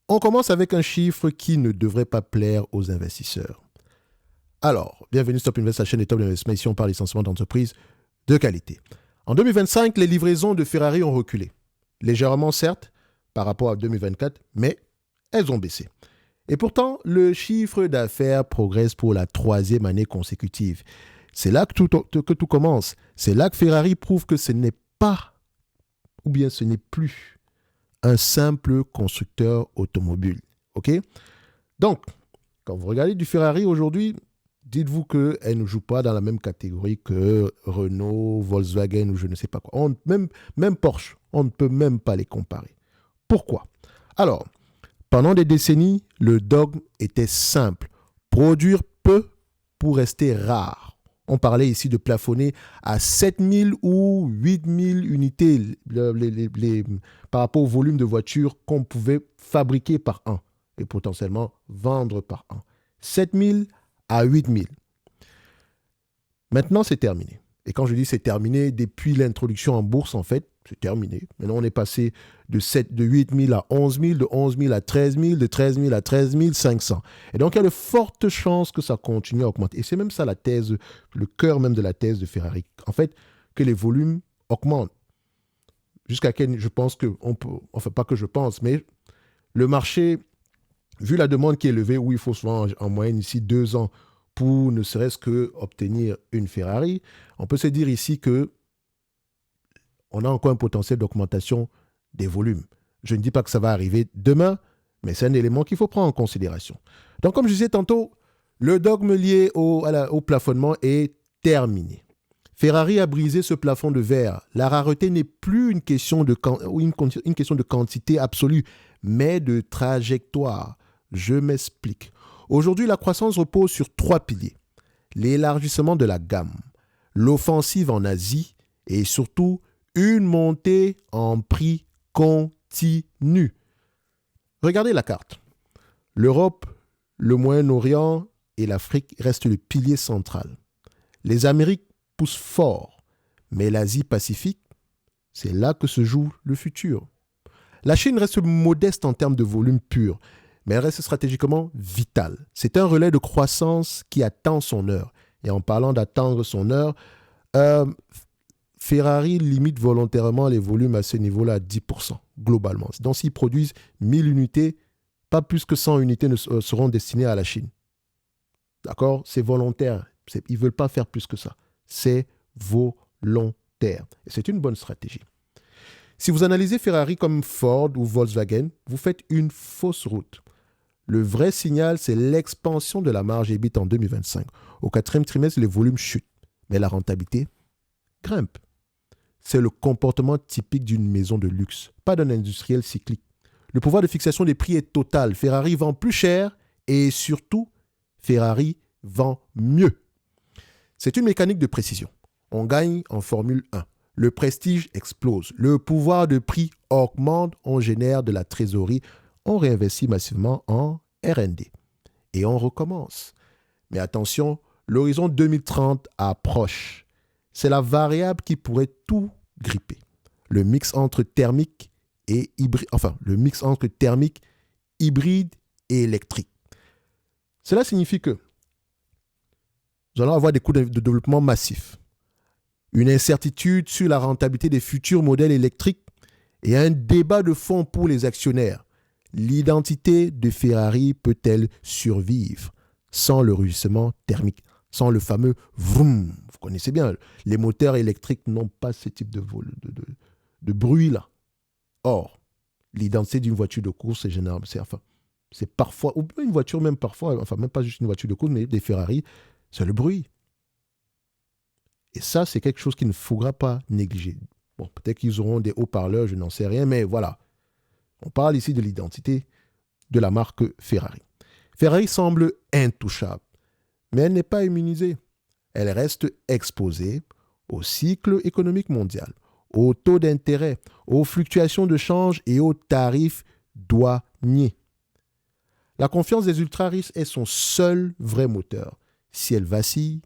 On commence avec un chiffre qui ne devrait pas plaire aux investisseurs. Alors, bienvenue Stop Invest, la chaîne des top d'investissement. Ici, on parle essentiellement d'entreprises de qualité. En 2025, les livraisons de Ferrari ont reculé. Légèrement, certes, par rapport à 2024, mais elles ont baissé. Et pourtant, le chiffre d'affaires progresse pour la troisième année consécutive. C'est là que tout commence. C'est là que Ferrari prouve que ce n'est pas, ou bien ce n'est plus, un simple constructeur automobile. OK? Donc, quand vous regardez du Ferrari aujourd'hui, dites-vous qu'elle ne joue pas dans la même catégorie que Renault, Volkswagen ou je ne sais pas quoi. Même Porsche, on ne peut même pas les comparer. Pourquoi? Alors, pendant des décennies, le dogme était simple. Produire peu pour rester rare. On parlait ici de plafonner à 7000 ou 8000 unités par rapport au volume de voitures qu'on pouvait fabriquer par an et potentiellement vendre par an. 7000 à 8000. Maintenant, c'est terminé. Et quand je dis c'est terminé, depuis l'introduction en bourse, en fait, c'est terminé. Maintenant, on est passé de 8 000 à 11 000, de 11 000 à 13 000, de 13 000 à 13 500. Et donc, il y a de fortes chances que ça continue à augmenter. Et c'est même ça la thèse, le cœur même de la thèse de Ferrari. En fait, que les volumes augmentent. Jusqu'à quel, je pense que, on peut, enfin pas que je pense, mais le marché, vu la demande qui est élevée, où il faut souvent en moyenne ici 2 ans pour ne serait-ce que obtenir une Ferrari, on peut se dire ici que on a encore un potentiel d'augmentation des volumes. Je ne dis pas que ça va arriver demain, mais c'est un élément qu'il faut prendre en considération. Donc, comme je disais tantôt, le dogme lié au plafonnement est terminé. Ferrari a brisé ce plafond de verre. La rareté n'est plus une question une question de quantité absolue, mais de trajectoire. Je m'explique. Aujourd'hui, la croissance repose sur 3 piliers. L'élargissement de la gamme, l'offensive en Asie et surtout une montée en prix continue. Regardez la carte. L'Europe, le Moyen-Orient et l'Afrique restent le pilier central. Les Amériques poussent fort, mais l'Asie-Pacifique, c'est là que se joue le futur. La Chine reste modeste en termes de volume pur, mais elle reste stratégiquement vitale. C'est un relais de croissance qui attend son heure. Et en parlant d'attendre son heure, euh, Ferrari limite volontairement les volumes à ce niveau-là à 10%, globalement. Donc, s'ils produisent 1000 unités, pas plus que 100 unités seront destinées à la Chine. D'accord? C'est volontaire. Ils ne veulent pas faire plus que ça. C'est volontaire. Et c'est une bonne stratégie. Si vous analysez Ferrari comme Ford ou Volkswagen, vous faites une fausse route. Le vrai signal, c'est l'expansion de la marge EBIT en 2025. Au quatrième trimestre, les volumes chutent, mais la rentabilité grimpe. C'est le comportement typique d'une maison de luxe, pas d'un industriel cyclique. Le pouvoir de fixation des prix est total. Ferrari vend plus cher et surtout, Ferrari vend mieux. C'est une mécanique de précision. On gagne en Formule 1. Le prestige explose. Le pouvoir de prix augmente. On génère de la trésorerie. On réinvestit massivement en R&D. Et on recommence. Mais attention, l'horizon 2030 approche. C'est la variable qui pourrait tout gripper. Le mix entre thermique et hybride, hybride et électrique. Cela signifie que nous allons avoir des coûts de développement massifs, une incertitude sur la rentabilité des futurs modèles électriques et un débat de fond pour les actionnaires. L'identité de Ferrari peut-elle survivre sans le rugissement thermique, sans le fameux vroom? Vous connaissez bien, les moteurs électriques n'ont pas ce type de bruit-là. Or, l'identité d'une voiture de course, c'est parfois, ou une voiture même parfois, enfin même pas juste une voiture de course, mais des Ferrari, c'est le bruit. Et ça, c'est quelque chose qu'il ne faudra pas négliger. Bon, peut-être qu'ils auront des haut-parleurs, je n'en sais rien, mais voilà. On parle ici de l'identité de la marque Ferrari. Ferrari semble intouchable, mais elle n'est pas immunisée. Elle reste exposée au cycle économique mondial, aux taux d'intérêt, aux fluctuations de change et aux tarifs douaniers. La confiance des ultra-riches est son seul vrai moteur. Si elle vacille,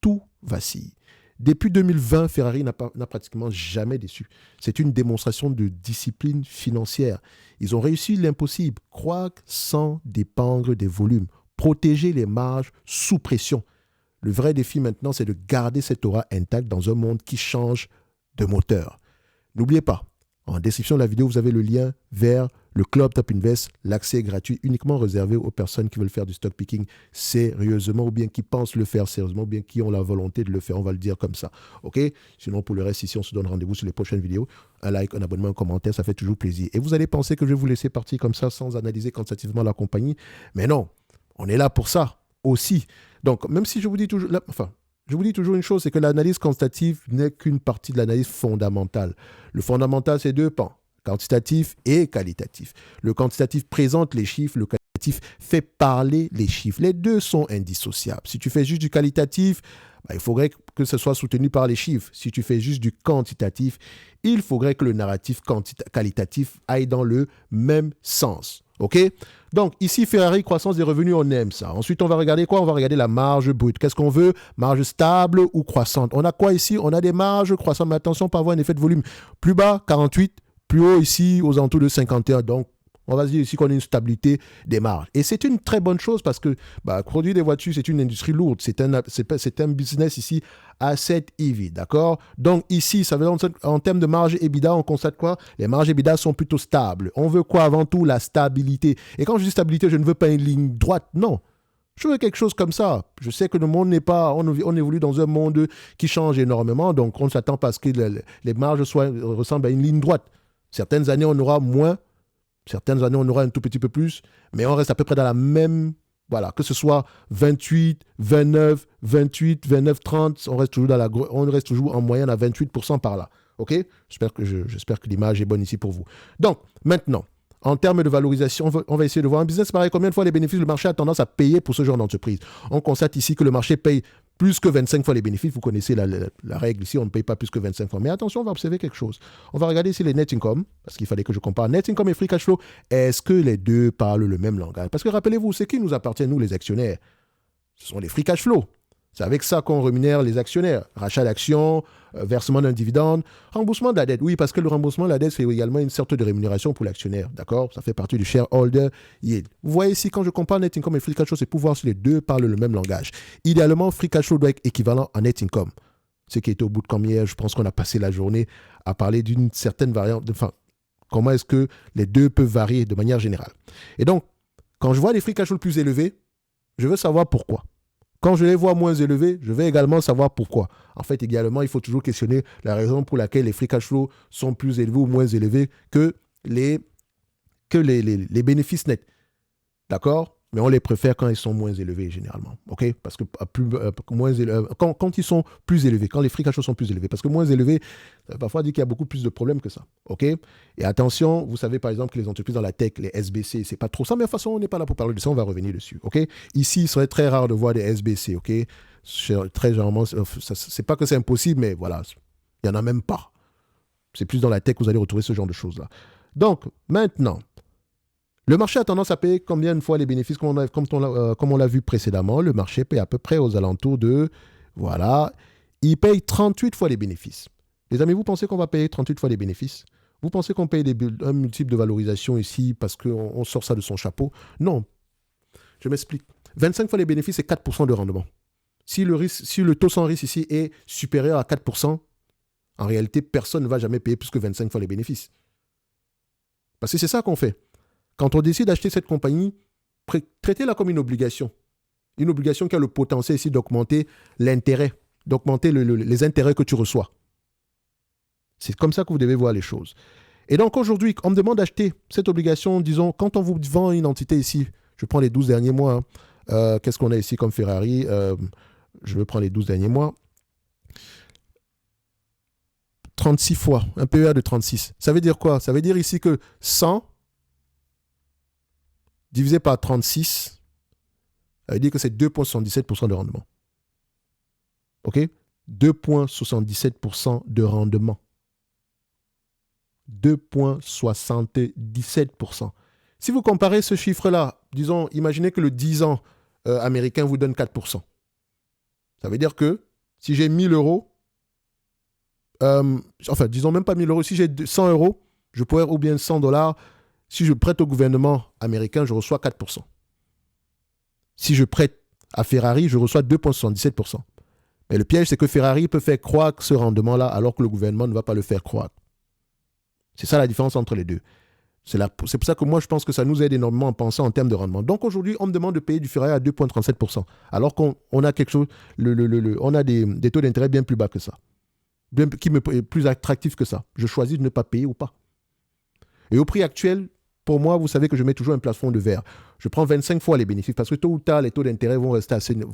tout vacille. Depuis 2020, Ferrari n'a pratiquement jamais déçu. C'est une démonstration de discipline financière. Ils ont réussi l'impossible, croître sans dépendre des volumes, protéger les marges sous pression. Le vrai défi maintenant, c'est de garder cette aura intacte dans un monde qui change de moteur. N'oubliez pas, en description de la vidéo, vous avez le lien vers le Club Top Invest. L'accès est gratuit, uniquement réservé aux personnes qui veulent faire du stock picking sérieusement ou bien qui pensent le faire sérieusement ou bien qui ont la volonté de le faire. On va le dire comme ça. OK? Sinon, pour le reste, ici, on se donne rendez-vous sur les prochaines vidéos. Un like, un abonnement, un commentaire, ça fait toujours plaisir. Et vous allez penser que je vais vous laisser partir comme ça sans analyser quantitativement la compagnie. Mais non, on est là pour ça aussi. Donc, même si je vous dis toujours... Je vous dis toujours une chose, c'est que l'analyse quantitative n'est qu'une partie de l'analyse fondamentale. Le fondamental, c'est deux pans, quantitatif et qualitatif. Le quantitatif présente les chiffres, le qualitatif fait parler les chiffres. Les deux sont indissociables. Si tu fais juste du qualitatif, il faudrait que ce soit soutenu par les chiffres. Si tu fais juste du quantitatif, il faudrait que le narratif qualitatif aille dans le même sens. OK? Donc, ici, Ferrari, croissance des revenus, on aime ça. Ensuite, on va regarder quoi? On va regarder la marge brute. Qu'est-ce qu'on veut? Marge stable ou croissante? On a quoi ici? On a des marges croissantes. Mais attention, pas avoir un effet de volume. Plus bas, 48. Plus haut, ici, aux alentours de 51. Donc, on va se dire ici qu'on a une stabilité des marges. Et c'est une très bonne chose parce que produire des voitures, c'est une industrie lourde. C'est un business ici asset heavy, d'accord? Donc ici, ça veut dire en termes de marge EBITDA, on constate quoi? Les marges EBITDA sont plutôt stables. On veut quoi avant tout? La stabilité. Et quand je dis stabilité, je ne veux pas une ligne droite, non. Je veux quelque chose comme ça. Je sais que le monde n'est pas... On évolue dans un monde qui change énormément, donc on s'attend pas à ce que les marges ressemblent à une ligne droite. Certaines années, on aura moins. Certaines années, on aura un tout petit peu plus, mais on reste à peu près dans la même, voilà, que ce soit 28, 29, 28, 29, 30, on reste toujours en moyenne à 28% par là. OK? J'espère que l'image est bonne ici pour vous. Donc, maintenant, en termes de valorisation, on va essayer de voir un business pareil. Combien de fois les bénéfices, le marché a tendance à payer pour ce genre d'entreprise? On constate ici que le marché paye plus que 25 fois les bénéfices. Vous connaissez la règle ici, on ne paye pas plus que 25 fois. Mais attention, on va observer quelque chose. On va regarder ici les net income, parce qu'il fallait que je compare net income et free cash flow. Est-ce que les deux parlent le même langage? Parce que rappelez-vous, ce qui nous appartient, nous les actionnaires, ce sont les free cash flow. C'est avec ça qu'on rémunère les actionnaires. Rachat d'actions, versement d'un dividende, remboursement de la dette. Oui, parce que le remboursement de la dette, c'est également une sorte de rémunération pour l'actionnaire. D'accord? Ça fait partie du shareholder yield. Vous voyez ici, quand je compare net income et free cash flow, c'est pour voir si les deux parlent le même langage. Idéalement, free cash flow doit être équivalent à net income. Ce qui était au bout de combien, je pense qu'on a passé la journée à parler d'une certaine variante. Enfin, comment est-ce que les deux peuvent varier de manière générale. Et donc, quand je vois les free cash flow plus élevés, je veux savoir pourquoi. Quand je les vois moins élevés, je vais également savoir pourquoi. En fait, également, il faut toujours questionner la raison pour laquelle les free cash flow sont plus élevés ou moins élevés que les bénéfices nets. D'accord? Mais on les préfère quand ils sont moins élevés, généralement. OK? Parce que quand ils sont plus élevés, quand les free cash flow sont plus élevés. Parce que moins élevés, ça veut parfois dire qu'il y a beaucoup plus de problèmes que ça. OK? Et attention, vous savez, par exemple, que les entreprises dans la tech, les SBC, c'est pas trop ça. Mais de toute façon, on n'est pas là pour parler de ça. On va revenir dessus. OK? Ici, il serait très rare de voir des SBC. OK? Très généralement, c'est pas que c'est impossible, mais voilà, il n'y en a même pas. C'est plus dans la tech que vous allez retrouver ce genre de choses-là. Donc, maintenant... Le marché a tendance à payer combien de fois les bénéfices comme on l'a vu précédemment. Le marché paye à peu près aux alentours de... Voilà. Il paye 38 fois les bénéfices. Les amis, vous pensez qu'on va payer 38 fois les bénéfices? Vous pensez qu'on paye un multiple de valorisation ici parce qu'on sort ça de son chapeau? Non. Je m'explique. 25 fois les bénéfices, c'est 4% de rendement. Si le taux sans risque ici est supérieur à 4%, en réalité, personne ne va jamais payer plus que 25 fois les bénéfices. Parce que c'est ça qu'on fait. Quand on décide d'acheter cette compagnie, traitez-la comme une obligation. Une obligation qui a le potentiel ici d'augmenter l'intérêt, d'augmenter les intérêts que tu reçois. C'est comme ça que vous devez voir les choses. Et donc aujourd'hui, on me demande d'acheter cette obligation, disons, quand on vous vend une entité ici, je prends les 12 derniers mois, qu'est-ce qu'on a ici comme Ferrari? Je vais prendre les 12 derniers mois. 36 fois, un PER de 36. Ça veut dire quoi? Ça veut dire ici que 100 divisé par 36, ça veut dire que c'est 2,77% de rendement. OK? 2,77% de rendement. 2,77%. Si vous comparez ce chiffre-là, disons, imaginez que le 10 ans américain vous donne 4%. Ça veut dire que si j'ai 1 000 euros, enfin, disons même pas 1000 euros. Si j'ai 100 euros, je pourrais, ou bien 100 dollars, si je prête au gouvernement américain, je reçois 4%. Si je prête à Ferrari, je reçois 2,77%. Mais le piège, c'est que Ferrari peut faire croître ce rendement-là alors que le gouvernement ne va pas le faire croître. C'est ça la différence entre les deux. C'est pour ça que moi, je pense que ça nous aide énormément à penser en termes de rendement. Donc aujourd'hui, on me demande de payer du Ferrari à 2,37%, alors qu'on a quelque chose, on a des taux d'intérêt bien plus bas que ça, qui me est plus attractif que ça. Je choisis de ne pas payer ou pas. Et au prix actuel, pour moi, vous savez que je mets toujours un plafond de verre. Je prends 25 fois les bénéfices parce que tôt ou tard, les taux d'intérêt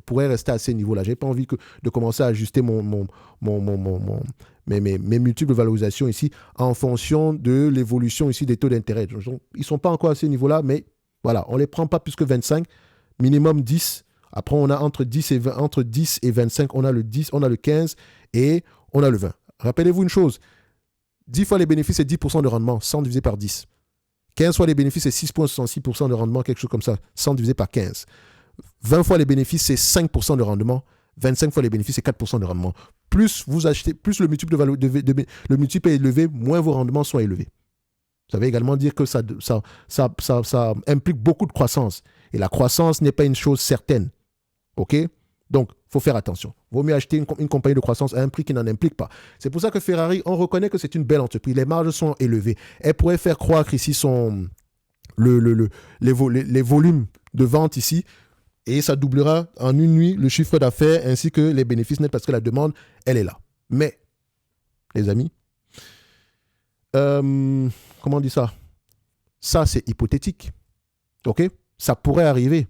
pourraient rester à ces niveaux-là. Je n'ai pas envie de commencer à ajuster mes multiples valorisations ici en fonction de l'évolution ici des taux d'intérêt. Ils ne sont pas encore à ces niveaux-là, mais voilà, on ne les prend pas plus que 25, minimum 10. Après, on a entre 10 et 25, on a le 10, on a le 15 et on a le 20. Rappelez-vous une chose, 10 fois les bénéfices, c'est 10% de rendement, 100 divisé par 10. 15 fois les bénéfices, c'est 6,66% de rendement, quelque chose comme ça, 100 divisé par 15. 20 fois les bénéfices, c'est 5% de rendement. 25 fois les bénéfices, c'est 4% de rendement. Plus vous achetez, plus le multiple, le multiple est élevé, moins vos rendements sont élevés. Ça veut également dire que ça implique beaucoup de croissance. Et la croissance n'est pas une chose certaine. OK ? Donc, il faut faire attention. Il vaut mieux acheter une compagnie de croissance à un prix qui n'en implique pas. C'est pour ça que Ferrari, on reconnaît que c'est une belle entreprise. Les marges sont élevées. Elle pourrait faire croître ici les volumes de vente ici. Et ça doublera en une nuit le chiffre d'affaires ainsi que les bénéfices nets parce que la demande, elle est là. Mais, les amis, comment on dit ça ? Ça, c'est hypothétique. OK ? Ça pourrait arriver.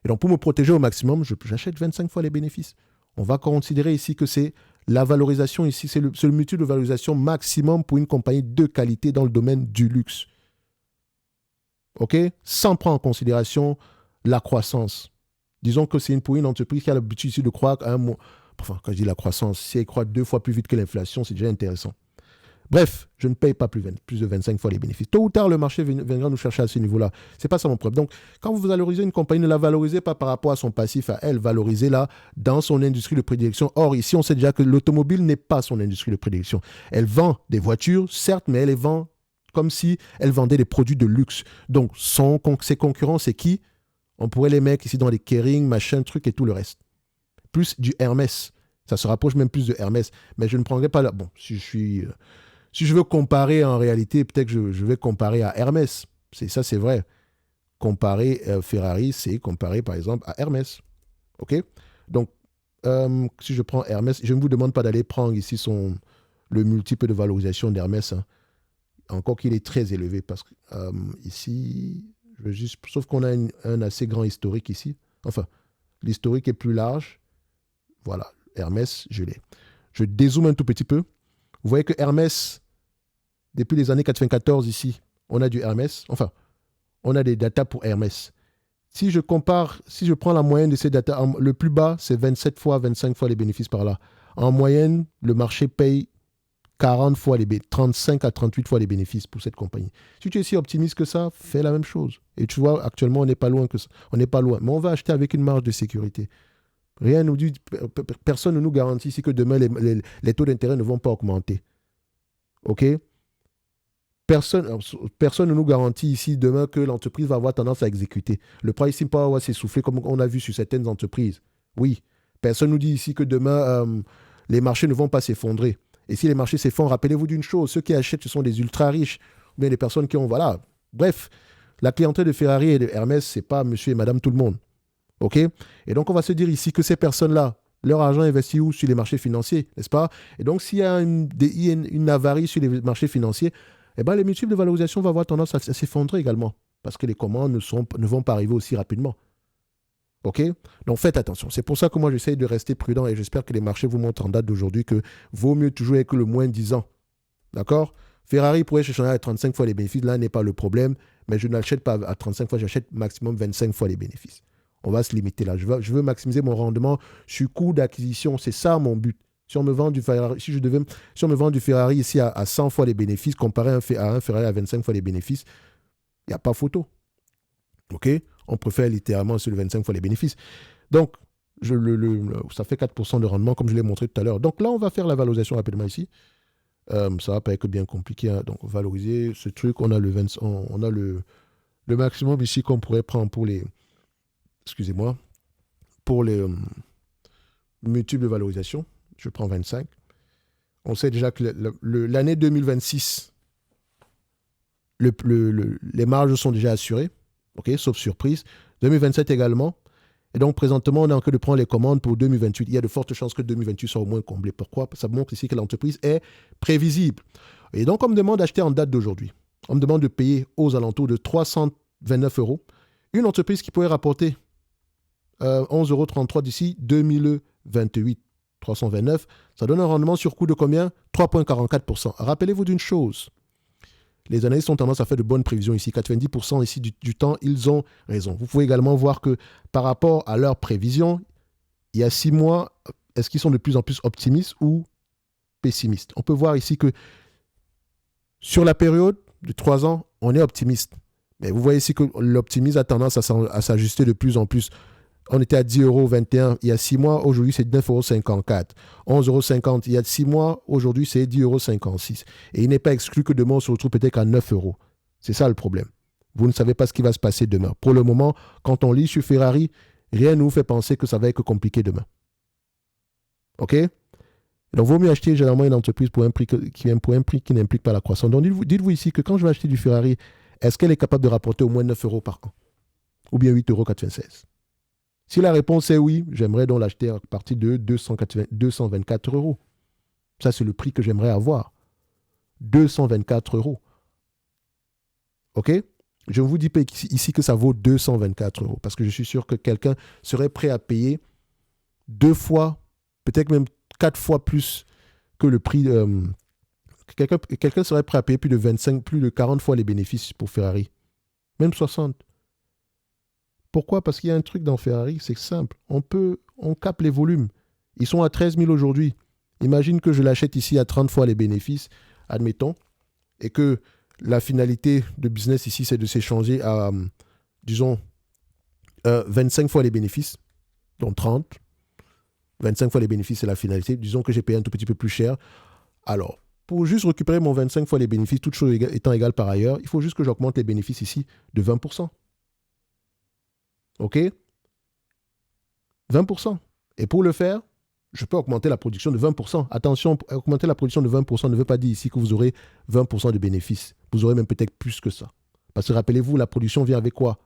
Et donc, pour me protéger au maximum, j'achète 25 fois les bénéfices. On va considérer ici que c'est la valorisation ici, c'est le multiple de valorisation maximum pour une compagnie de qualité dans le domaine du luxe. OK ? Sans prendre en considération la croissance. Disons que c'est pour une entreprise qui a l'habitude ici de croître à un mois. Enfin, quand je dis la croissance, si elle croît 2 fois plus vite que l'inflation, c'est déjà intéressant. Bref, je ne paye pas plus de 25 fois les bénéfices. Tôt ou tard, le marché viendra nous chercher à ce niveau-là. Ce n'est pas ça mon problème. Donc, quand vous valorisez une compagnie, ne la valorisez pas par rapport à son passif à elle, valorisez-la dans son industrie de prédilection. Or, ici, on sait déjà que l'automobile n'est pas son industrie de prédilection. Elle vend des voitures, certes, mais elle les vend comme si elle vendait des produits de luxe. Donc, ses concurrents, c'est qui ? On pourrait les mettre ici dans les Kering, machin, truc et tout le reste. Plus du Hermès. Ça se rapproche même plus de Hermès. Mais je ne prendrai pas là. Bon, si je veux comparer en réalité, peut-être que je vais comparer à Hermès. Ça, c'est vrai. Comparer Ferrari, c'est comparer par exemple à Hermès. OK ? Donc, si je prends Hermès, je ne vous demande pas d'aller prendre ici le multiple de valorisation d'Hermès. Hein. Encore qu'il est très élevé parce que ici, sauf qu'on a un assez grand historique ici. Enfin, l'historique est plus large. Voilà, Hermès, je l'ai. Je dézoome un tout petit peu. Vous voyez que Hermès, depuis les années 94 ici, on a du Hermès. Enfin, on a des datas pour Hermès. Si je prends la moyenne de ces datas, le plus bas, c'est 27 fois, 25 fois les bénéfices par là. En moyenne, le marché paye 40 fois 35 à 38 fois les bénéfices pour cette compagnie. Si tu es si optimiste que ça, fais la même chose. Et tu vois, actuellement, on n'est pas loin que ça. On n'est pas loin. Mais on va acheter avec une marge de sécurité. Rien nous dit, personne ne nous garantit ici que demain, les taux d'intérêt ne vont pas augmenter. OK ? Personne ne nous garantit ici demain que l'entreprise va avoir tendance à exécuter. Le pricing power va s'essouffler comme on a vu sur certaines entreprises. Oui. Personne ne nous dit ici que demain, les marchés ne vont pas s'effondrer. Et si les marchés s'effondrent, rappelez-vous d'une chose, ceux qui achètent, ce sont des ultra riches, ou bien des personnes qui ont, voilà. Bref, la clientèle de Ferrari et de Hermès, ce n'est pas monsieur et madame tout le monde. OK ? Et donc, on va se dire ici que ces personnes-là, leur argent est investi où ? Sur les marchés financiers, n'est-ce pas ? Et donc, s'il y a une avarie sur les marchés financiers, eh ben, les multiples de valorisation vont avoir tendance à s'effondrer également, parce que les commandes ne vont pas arriver aussi rapidement. OK ? Donc, faites attention. C'est pour ça que moi, j'essaye de rester prudent et j'espère que les marchés vous montrent en date d'aujourd'hui que vaut mieux toujours être que le moins 10 ans. D'accord ? Ferrari pourrait chercher à 35 fois les bénéfices. Là n'est pas le problème, mais je n'achète pas à 35 fois, j'achète maximum 25 fois les bénéfices. On va se limiter là. Je veux maximiser mon rendement sur coût d'acquisition. C'est ça mon but. Si on me vend du Ferrari, si on me vend du Ferrari ici à 100 fois les bénéfices, comparé à un Ferrari à 25 fois les bénéfices, il n'y a pas photo. OK ? On préfère littéralement sur le 25 fois les bénéfices. Donc, ça fait 4% de rendement, comme je l'ai montré tout à l'heure. Donc là, on va faire la valorisation rapidement ici. Ça va pas être bien compliqué, hein. Donc, valoriser ce truc, on a le 20, on a le maximum ici qu'on pourrait prendre pour les, excusez-moi, pour les multiples de valorisation. Je prends 25. On sait déjà que l'année 2026, les marges sont déjà assurées, ok, sauf surprise. 2027 également. Et donc, présentement, on est en train de prendre les commandes pour 2028. Il y a de fortes chances que 2028 soit au moins comblé. Pourquoi? Ça montre ici que l'entreprise est prévisible. Et donc, on me demande d'acheter en date d'aujourd'hui. On me demande de payer aux alentours de 329 euros. Une entreprise qui pourrait rapporter 11,33 € d'ici 2028. 329, ça donne un rendement sur coût de combien? 3,44%. Rappelez-vous d'une chose. Les analystes ont tendance à faire de bonnes prévisions ici. 90% ici du temps, ils ont raison. Vous pouvez également voir que par rapport à leurs prévisions, il y a 6 mois, est-ce qu'ils sont de plus en plus optimistes ou pessimistes? On peut voir ici que sur la période de 3 ans, on est optimiste. Mais vous voyez ici que l'optimisme a tendance à s'ajuster de plus en plus. On était à 10,21 € il y a 6 mois, aujourd'hui c'est 9,54 €. 11,50 € il y a 6 mois, aujourd'hui c'est 10,56 €. Et il n'est pas exclu que demain on se retrouve peut-être à 9 €. C'est ça le problème. Vous ne savez pas ce qui va se passer demain. Pour le moment, quand on lit sur Ferrari, rien ne nous fait penser que ça va être compliqué demain. OK? Donc, il vaut mieux acheter généralement une entreprise pour un prix qui n'implique pas la croissance. Donc, dites-vous ici que quand je vais acheter du Ferrari, est-ce qu'elle est capable de rapporter au moins 9 € par an? Ou bien 8,96 €? Si la réponse est oui, j'aimerais donc l'acheter à partir de 224 €. Ça, c'est le prix que j'aimerais avoir. 224 €. OK? Je ne vous dis pas ici que ça vaut 224 € parce que je suis sûr que quelqu'un serait prêt à payer 2 fois, peut-être même 4 fois plus que le prix. Quelqu'un serait prêt à payer plus de 25, plus de 40 fois les bénéfices pour Ferrari. Même 60. Pourquoi? Parce qu'il y a un truc dans Ferrari, c'est simple. On capte les volumes. Ils sont à 13 000 aujourd'hui. Imagine que je l'achète ici à 30 fois les bénéfices, admettons, et que la finalité de business ici, c'est de s'échanger à, disons, 25 fois les bénéfices, donc 30. 25 fois les bénéfices, c'est la finalité. Disons que j'ai payé un tout petit peu plus cher. Alors, pour juste récupérer mon 25 fois les bénéfices, toutes choses étant égales par ailleurs, il faut juste que j'augmente les bénéfices ici de 20%. OK? 20%. Et pour le faire, je peux augmenter la production de 20%. Attention, augmenter la production de 20% ne veut pas dire ici que vous aurez 20% de bénéfices. Vous aurez même peut-être plus que ça. Parce que rappelez-vous, la production vient avec quoi?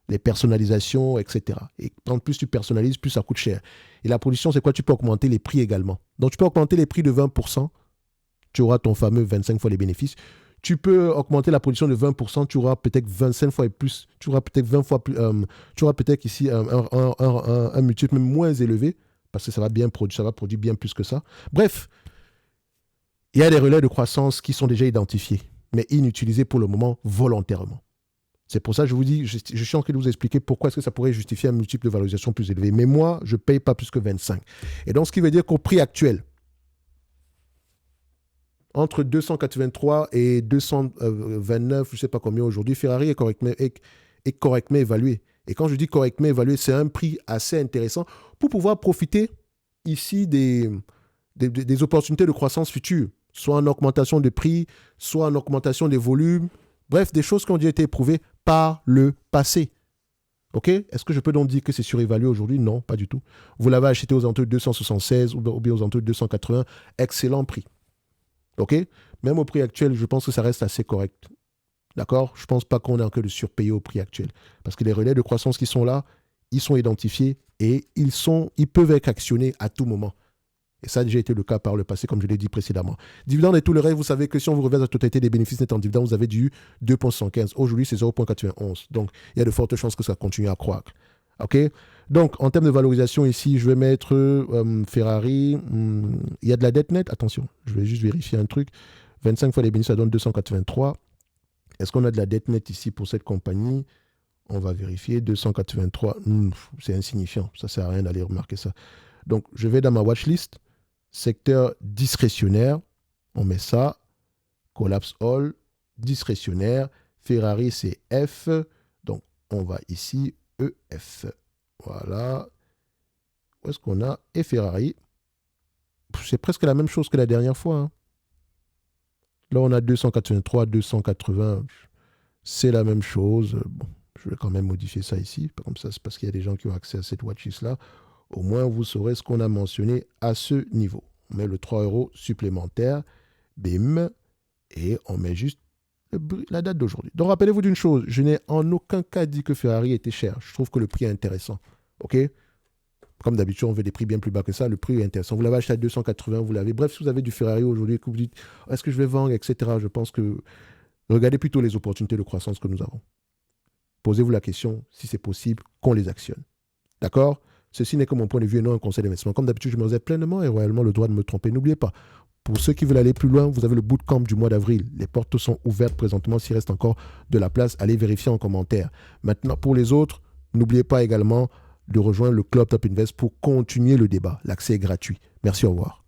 Les personnalisations, etc. Et quand plus tu personnalises, plus ça coûte cher. Et la production, c'est quoi? Tu peux augmenter les prix également. Donc, tu peux augmenter les prix de 20%. Tu auras ton fameux 25 fois les bénéfices. Tu peux augmenter la production de 20%, tu auras peut-être 25 fois et plus, tu auras peut-être 20 fois plus, tu auras peut-être ici un multiple même moins élevé, parce que ça va produire bien plus que ça. Bref, il y a des relais de croissance qui sont déjà identifiés, mais inutilisés pour le moment volontairement. C'est pour ça que je vous dis, je suis en train de vous expliquer pourquoi est-ce que ça pourrait justifier un multiple de valorisation plus élevé. Mais moi, je ne paye pas plus que 25. Et donc, ce qui veut dire qu'au prix actuel, entre 283 et 229, je ne sais pas combien aujourd'hui, Ferrari est correctement évalué. Et quand je dis correctement évalué, c'est un prix assez intéressant pour pouvoir profiter ici des opportunités de croissance future, soit en augmentation de prix, soit en augmentation des volumes, bref, des choses qui ont déjà été éprouvées par le passé. OK? Est-ce que je peux donc dire que c'est surévalué aujourd'hui? Non, pas du tout. Vous l'avez acheté aux alentours de 276 ou bien aux alentours de 280, excellent prix. OK? Même au prix actuel, je pense que ça reste assez correct. D'accord? Je ne pense pas qu'on ait encore de surpayer au prix actuel. Parce que les relais de croissance qui sont là, ils sont identifiés et ils peuvent être actionnés à tout moment. Et ça a déjà été le cas par le passé, comme je l'ai dit précédemment. Dividendes et tout le reste, vous savez que si on vous reverse la totalité des bénéfices nets en dividendes, vous avez du 2,75. Aujourd'hui, c'est 0,91. Donc, il y a de fortes chances que ça continue à croître. OK? Donc, en termes de valorisation ici, je vais mettre Ferrari. Il y a de la dette nette. Attention, je vais juste vérifier un truc. 25 fois les bénéfices, ça donne 283. Est-ce qu'on a de la dette nette ici pour cette compagnie? On va vérifier. 283. C'est insignifiant. Ça ne sert à rien d'aller remarquer ça. Donc, je vais dans ma watchlist. Secteur discrétionnaire. On met ça. Collapse All. Discrétionnaire. Ferrari, c'est F. Donc, on va ici. EF. Voilà. Où est-ce qu'on a? Et Ferrari. C'est presque la même chose que la dernière fois. Hein. Là, on a 283, 280. C'est la même chose. Bon, je vais quand même modifier ça ici. Comme ça, c'est parce qu'il y a des gens qui ont accès à cette watchlist-là. Au moins, vous saurez ce qu'on a mentionné à ce niveau. On met le 3 euros supplémentaire. Bim. Et on met juste la date d'aujourd'hui. Donc, rappelez-vous d'une chose. Je n'ai en aucun cas dit que Ferrari était cher. Je trouve que le prix est intéressant. OK? Comme d'habitude, on veut des prix bien plus bas que ça. Le prix est intéressant. Vous l'avez acheté à 280, vous l'avez. Bref, si vous avez du Ferrari aujourd'hui, que vous dites, est-ce que je vais vendre, etc. Je pense que regardez plutôt les opportunités de croissance que nous avons. Posez-vous la question, si c'est possible, qu'on les actionne. D'accord? Ceci n'est que mon point de vue et non un conseil d'investissement. Comme d'habitude, je me réserve pleinement et royalement le droit de me tromper. N'oubliez pas, pour ceux qui veulent aller plus loin, vous avez le bootcamp du mois d'avril. Les portes sont ouvertes présentement. S'il reste encore de la place, allez vérifier en commentaire. Maintenant, pour les autres, n'oubliez pas également de rejoindre le Club Top Invest pour continuer le débat. L'accès est gratuit. Merci, au revoir.